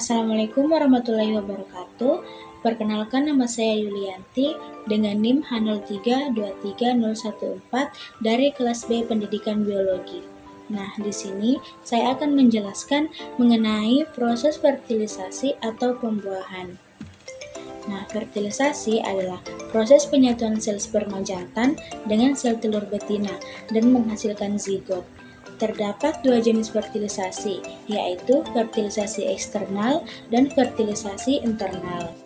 Assalamualaikum warahmatullahi wabarakatuh. Perkenalkan, nama saya Yulianti dengan NIM H03230114 dari kelas B Pendidikan Biologi. Nah, di sini saya akan menjelaskan mengenai proses fertilisasi atau pembuahan. Nah, fertilisasi adalah proses penyatuan sel sperma jantan dengan sel telur betina dan menghasilkan zigot. Terdapat dua jenis fertilisasi, yaitu fertilisasi eksternal dan fertilisasi internal.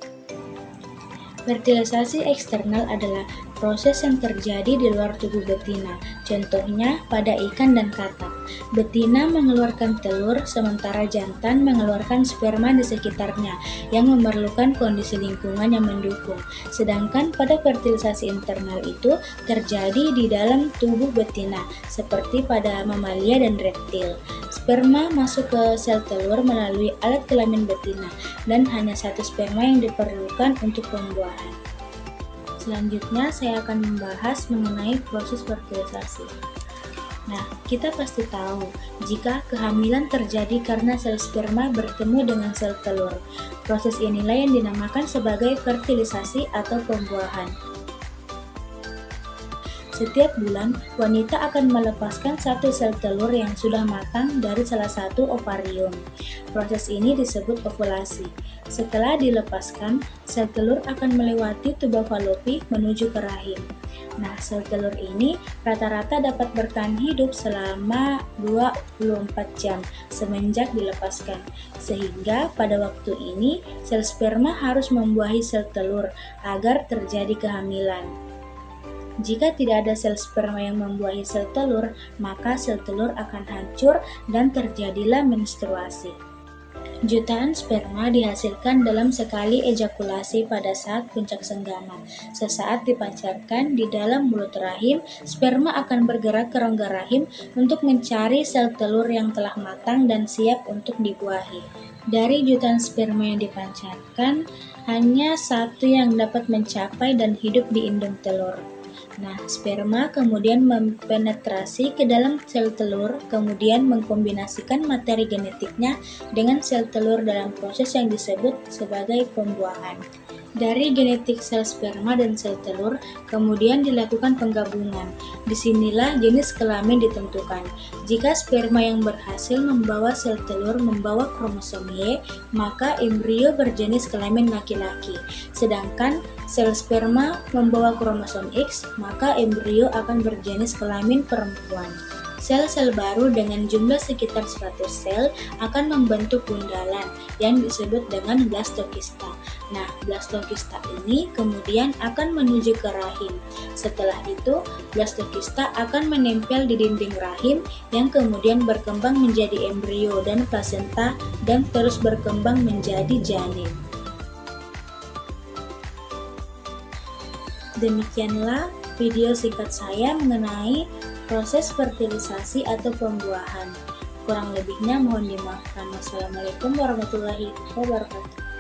Fertilisasi eksternal adalah proses yang terjadi di luar tubuh betina, contohnya pada ikan dan katak. Betina mengeluarkan telur, sementara jantan mengeluarkan sperma di sekitarnya yang memerlukan kondisi lingkungan yang mendukung. Sedangkan pada fertilisasi internal itu terjadi di dalam tubuh betina, seperti pada mamalia dan reptil. Sperma masuk ke sel telur melalui alat kelamin betina, dan hanya satu sperma yang diperlukan untuk pembuahan. Selanjutnya saya akan membahas mengenai proses fertilisasi. Nah, kita pasti tahu jika kehamilan terjadi karena sel sperma bertemu dengan sel telur. Proses inilah yang dinamakan sebagai fertilisasi atau pembuahan. Setiap bulan, wanita akan melepaskan satu sel telur yang sudah matang dari salah satu ovarium. Proses ini disebut ovulasi. Setelah dilepaskan, sel telur akan melewati tuba falopi menuju ke rahim. Nah, sel telur ini rata-rata dapat bertahan hidup selama 24 jam semenjak dilepaskan. Sehingga pada waktu ini, sel sperma harus membuahi sel telur agar terjadi kehamilan. Jika tidak ada sel sperma yang membuahi sel telur, maka sel telur akan hancur dan terjadilah menstruasi. Jutaan sperma dihasilkan dalam sekali ejakulasi pada saat puncak senggama. Sesaat dipancarkan di dalam mulut rahim, sperma akan bergerak ke rongga rahim untuk mencari sel telur yang telah matang dan siap untuk dibuahi. Dari jutaan sperma yang dipancarkan, hanya satu yang dapat mencapai dan hidup di indung telur. Nah, sperma kemudian mempenetrasi ke dalam sel telur, kemudian mengkombinasikan materi genetiknya dengan sel telur dalam proses yang disebut sebagai pembuahan. Dari genetik sel sperma dan sel telur, kemudian dilakukan penggabungan. Disinilah jenis kelamin ditentukan. Jika sperma yang berhasil membawa sel telur membawa kromosom Y, maka embrio berjenis kelamin laki-laki. Sedangkan sel sperma membawa kromosom X, maka embrio akan berjenis kelamin perempuan. Sel-sel baru dengan jumlah sekitar 100 sel akan membentuk gundalan yang disebut dengan blastokista. Nah, blastokista ini kemudian akan menuju ke rahim. Setelah itu, blastokista akan menempel di dinding rahim yang kemudian berkembang menjadi embrio dan plasenta dan terus berkembang menjadi janin. Demikianlah video singkat saya mengenai proses fertilisasi atau pembuahan. Kurang lebihnya mohon dimaafkan. Wassalamualaikum warahmatullahi wabarakatuh.